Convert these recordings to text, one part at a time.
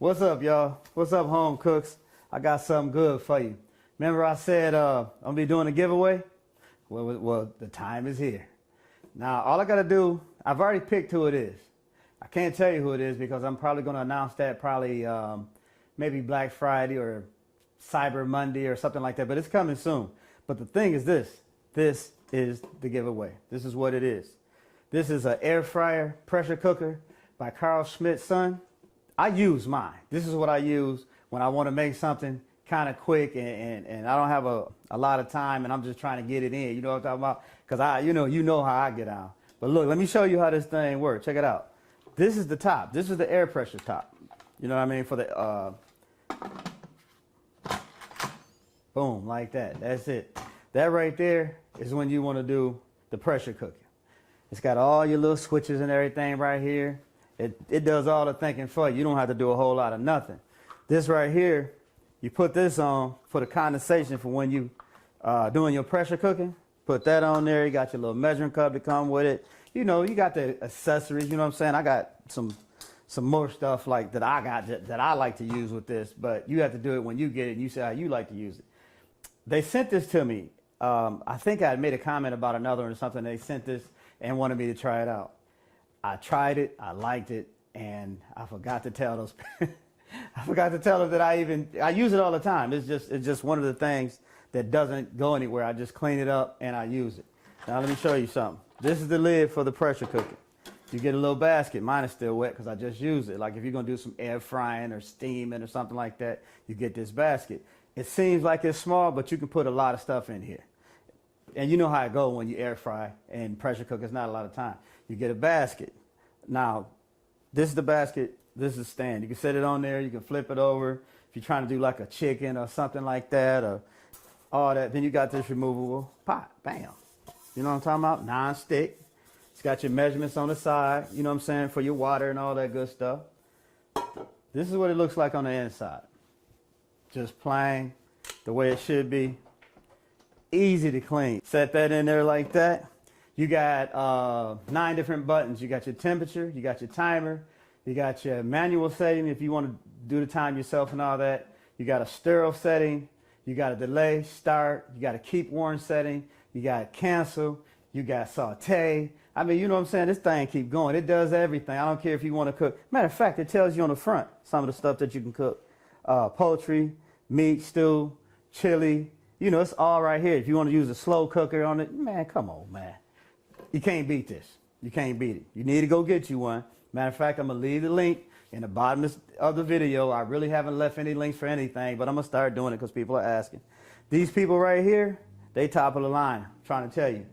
What's up, y'all? What's up, home cooks? I got something good for you. Remember I said I'm going to be doing a giveaway? Well, the time is here. Now, all I got to do, I've already picked who it is. I can't tell you who it is because I'm probably going to announce that probably maybe Black Friday or Cyber Monday or something like that, but it's coming soon. But the thing is this is the giveaway. This is what it is. This is an air fryer pressure cooker by Carl Schmitt's son. I use mine. This is what I use when I want to make something kind of quick and I don't have a lot of time and I'm just trying to get it in. You know what I'm talking about? Because you know how I get out. But look, let me show you how this thing works. Check it out. This is the top. This is the air pressure top. You know what I mean? For the boom, like that. That's it. That right there is when you want to do the pressure cooking. It's got all your little switches and everything right here. It does all the thinking for you. You don't have to do a whole lot of nothing. This right here, you put this on for the condensation for when you doing your pressure cooking. Put that on there. You got your little measuring cup to come with it. You know, you got the accessories. You know what I'm saying? I got some more stuff like that I got that I like to use with this. But you have to do it when you get it and you say how you like to use it. They sent this to me. I think I made a comment about another one or something. They sent this and wanted me to try it out. I tried it, I liked it, and I forgot to tell those. I forgot to tell them that I use it all the time. It's just one of the things that doesn't go anywhere. I just clean it up and I use it. Now let me show you something. This is the lid for the pressure cooker. You get a little basket. Mine is still wet because I just used it. Like if you're gonna do some air frying or steaming or something like that, you get this basket. It seems like it's small, but you can put a lot of stuff in here. And you know how it goes when you air fry and pressure cook. It's not a lot of time. You get a basket. Now, this is the basket. This is the stand. You can set it on there. You can flip it over. If you're trying to do like a chicken or something like that or all that, then you got this removable pot. Bam. You know what I'm talking about? Non-stick. It's got your measurements on the side. You know what I'm saying? For your water and all that good stuff. This is what it looks like on the inside. Just plain, the way it should be. Easy to clean. Set that in there like that. You got 9 different buttons. You got your temperature, you got your timer, you got your manual setting if you want to do the time yourself and all that. You got a stereo setting, you got a delay, start, you got a keep warm setting, you got cancel, you got saute. I mean, you know what I'm saying? This thing keep going. It does everything. I don't care if you want to cook. Matter of fact, it tells you on the front some of the stuff that you can cook. Poultry, meat, stew, chili. You know, it's all right here. If you want to use a slow cooker on it, man, come on, man. You can't beat this. You can't beat it. You need to go get you one. Matter of fact, I'm going to leave the link in the bottom of the video. I really haven't left any links for anything, but I'm going to start doing it because people are asking. These people right here, they top of the line. I'm trying to tell you.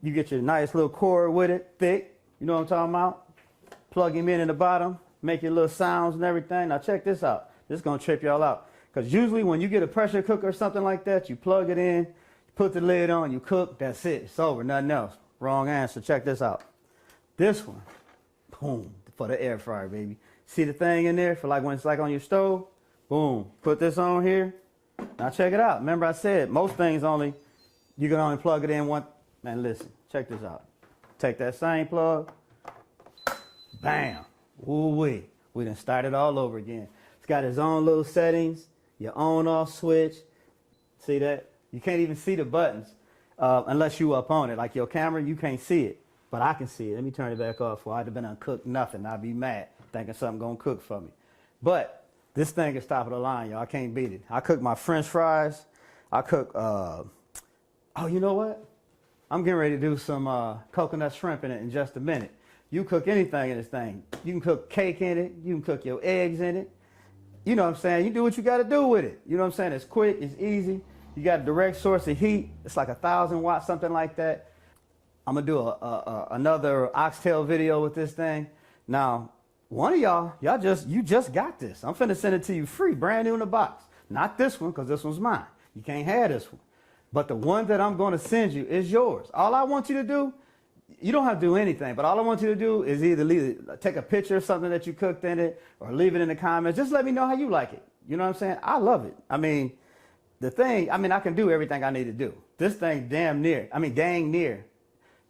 You get your nice little cord with it, thick. You know what I'm talking about? Plug him in the bottom, make your little sounds and everything. Now check this out. This is going to trip y'all out. Because usually when you get a pressure cooker or something like that, you plug it in, you put the lid on, you cook, that's it. It's over, nothing else. Wrong answer. Check this out. This one, boom, for the air fryer, baby. See the thing in there for like when it's like on your stove? Boom. Put this on here. Now check it out. Remember I said most things you can only plug it in one. Man, listen, check this out. Take that same plug. Bam. Ooh-wee. We done started all over again. It's got its own little settings. Your on-off switch. See that? You can't even see the buttons unless you up on it. Like your camera, you can't see it. But I can see it. Let me turn it back off. I'd have been uncooked nothing. I'd be mad thinking something going to cook for me. But this thing is top of the line, y'all. I can't beat it. I cook my French fries. I cook, oh, you know what? I'm getting ready to do some coconut shrimp in it in just a minute. You cook anything in this thing. You can cook cake in it. You can cook your eggs in it. You know what I'm saying? You do what you got to do with it. You know what I'm saying? It's quick. It's easy. You got a direct source of heat. It's like 1,000 watts, something like that. I'm going to do another oxtail video with this thing. Now, one of y'all you just got this. I'm finna send it to you free, brand new in the box. Not this one, because this one's mine. You can't have this one. But the one that I'm going to send you is yours. All I want you to do, you don't have to do anything, but all I want you to do is either take a picture of something that you cooked in it or leave it in the comments. Just let me know how you like it. You know what I'm saying? I love it. I mean, I can do everything I need to do. This thing dang near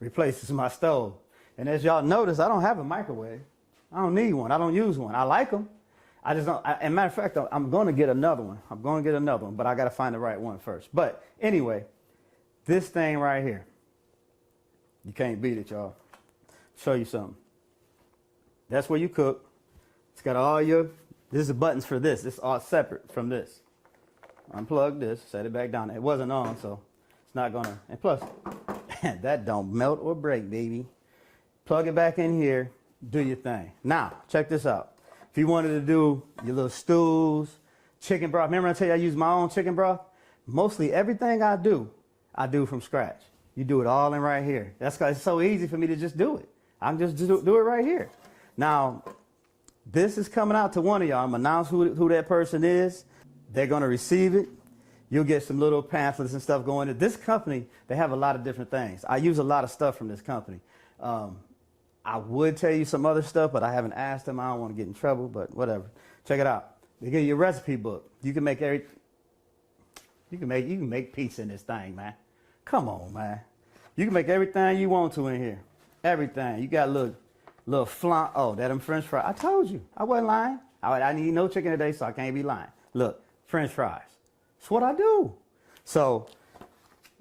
replaces my stove. And as y'all notice, I don't have a microwave. I don't need one. I don't use one. I like them. I just don't. As a matter of fact, I'm going to get another one. I'm going to get another one, but I got to find the right one first. But anyway, this thing right here, you can't beat it, y'all. Show you something. That's where you cook. It's got all your, this is the buttons for this. It's all separate from this. Unplug this, set it back down. It wasn't on, so it's not gonna, and plus, that don't melt or break, baby. Plug it back in here, do your thing. Now, check this out. If you wanted to do your little stews, chicken broth, remember I tell you I use my own chicken broth? Mostly everything I do from scratch. You do it all in right here. That's because it's so easy for me to just do it. I can just do it right here. Now, this is coming out to one of y'all. I'm going to announce who that person is. They're going to receive it. You'll get some little pamphlets and stuff going. This company, they have a lot of different things. I use a lot of stuff from this company. I would tell you some other stuff, but I haven't asked them. I don't want to get in trouble, but whatever. Check it out. They give you a recipe book. You can make you can make pizza in this thing, man. Come on, man. You can make everything you want to in here. Everything. You got a little flan. Oh, that them French fries. I told you. I wasn't lying. I need no chicken today, so I can't be lying. Look, French fries. That's what I do. So,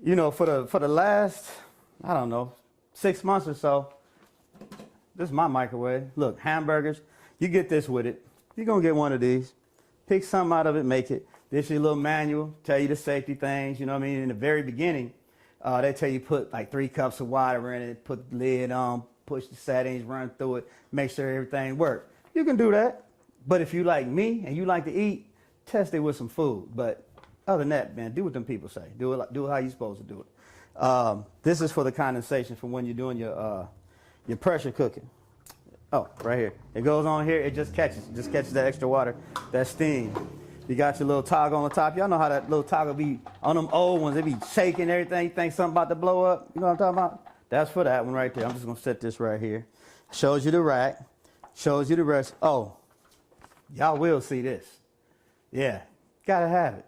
you know, for the last, I don't know, 6 months or so, this is my microwave. Look, hamburgers. You get this with it. You're going to get one of these. Pick something out of it, make it. This is your little manual. Tell you the safety things. You know what I mean? In the very beginning, they tell you put like 3 cups of water in it, put the lid on, push the settings, run through it, make sure everything works. You can do that. But if you like me and you like to eat, test it with some food. But other than that, man, do what them people say. Do it how you're supposed to do it. This is for the condensation from when you're doing your pressure cooking. Oh, right here. It goes on here. It just catches that extra water, that steam. You got your little toggle on the top. Y'all know how that little toggle be on them old ones. They be shaking everything. You think something about to blow up. You know what I'm talking about? That's for that one right there. I'm just going to set this right here. Shows you the rack. Shows you the rest. Oh, y'all will see this. Yeah, got to have it.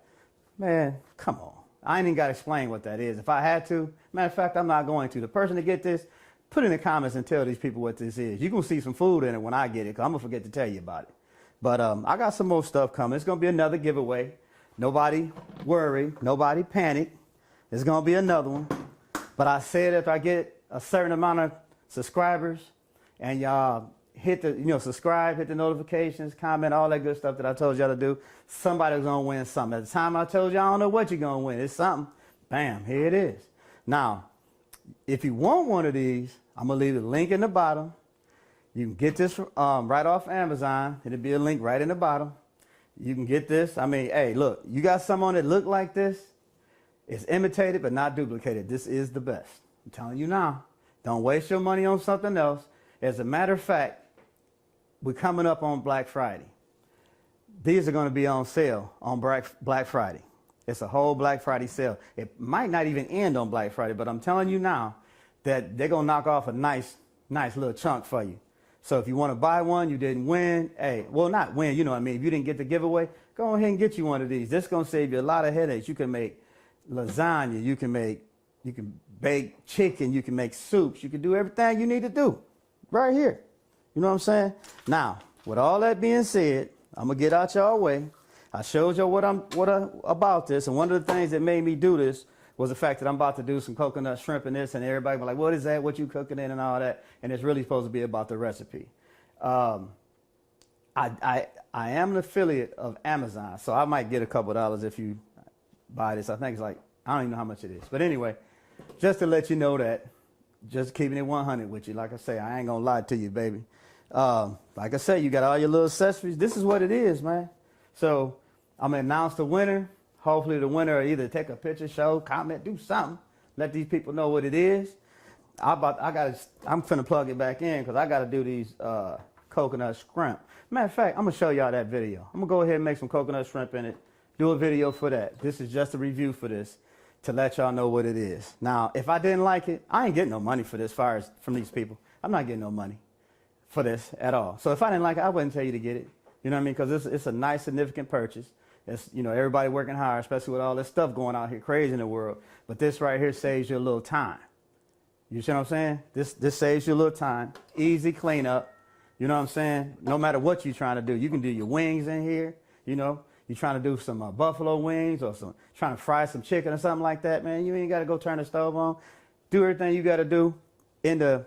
Man, come on. I ain't even got to explain what that is. If I had to, matter of fact, I'm not going to. The person to get this, put in the comments and tell these people what this is. You're going to see some food in it when I get it, because I'm going to forget to tell you about it. But I got some more stuff coming. It's going to be another giveaway. Nobody worry. Nobody panic. It's going to be another one. But I said if I get a certain amount of subscribers and y'all hit the, subscribe, hit the notifications, comment, all that good stuff that I told y'all to do, somebody's going to win something. At the time I told y'all, I don't know what you're going to win. It's something. Bam, here it is. Now, if you want one of these, I'm going to leave the link in the bottom. You can get this right off Amazon. It'll be a link right in the bottom. You can get this. I mean, hey, look, you got someone that look like this. It's imitated but not duplicated. This is the best. I'm telling you now. Don't waste your money on something else. As a matter of fact, we're coming up on Black Friday. These are going to be on sale on Black Friday. It's a whole Black Friday sale. It might not even end on Black Friday, but I'm telling you now that they're going to knock off a nice little chunk for you. So if you want to buy one, you didn't win, hey, well, not win, you know what I mean. If you didn't get the giveaway, go ahead and get you one of these. This is going to save you a lot of headaches. You can make lasagna, you can bake chicken, you can make soups, you can do everything you need to do right here. You know what I'm saying? Now, with all that being said, I'm going to get out y'all way. I showed you about this, and one of the things that made me do this was the fact that I'm about to do some coconut shrimp in this, and everybody was like, what is that? What you cooking in and all that? And it's really supposed to be about the recipe. I am an affiliate of Amazon, so I might get a couple dollars if you buy this. I think it's like, I don't even know how much it is. But anyway, just to let you know that, just keeping it 100 with you. Like I say, I ain't going to lie to you, baby. Like I say, you got all your little accessories. This is what it is, man. So I'm going to announce the winner. Hopefully the winner will either take a picture, show, comment, do something. Let these people know what it is. I'm finna plug it back in because I got to do these coconut shrimp. Matter of fact, I'm going to show y'all that video. I'm going to go ahead and make some coconut shrimp in it. Do a video for that. This is just a review for this to let y'all know what it is. Now, if I didn't like it, I ain't getting no money for this from these people. I'm not getting no money for this at all. So if I didn't like it, I wouldn't tell you to get it. You know what I mean? Because it's a nice, significant purchase. It's, everybody working hard, especially with all this stuff going out here crazy in the world. But this right here saves you a little time. You see what I'm saying? This saves you a little time. Easy cleanup. You know what I'm saying? No matter what you're trying to do, you can do your wings in here. You know, you're trying to do some buffalo wings or some trying to fry some chicken or something like that, man. You ain't got to go turn the stove on. Do everything you got to do in the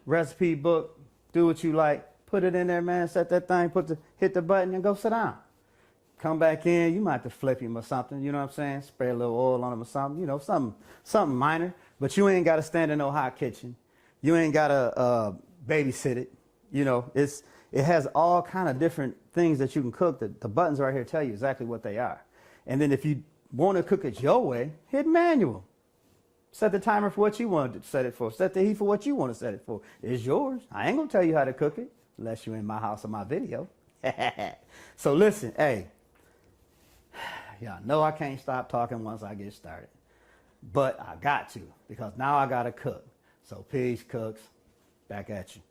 recipe book. Do what you like. Put it in there, man. Set that thing. Hit the button and go sit down. Come back in. You might have to flip him or something. You know what I'm saying? Spray a little oil on him or something. You know, something minor. But you ain't got to stand in no hot kitchen. You ain't got to babysit it. You know, it has all kind of different things that you can cook. The buttons right here tell you exactly what they are. And then if you want to cook it your way, hit manual. Set the timer for what you want to set it for. Set the heat for what you want to set it for. It's yours. I ain't going to tell you how to cook it unless you're in my house or my video. So listen, hey, y'all know I can't stop talking once I get started. But I got to, because now I got to cook. So peace, cooks. Back at you.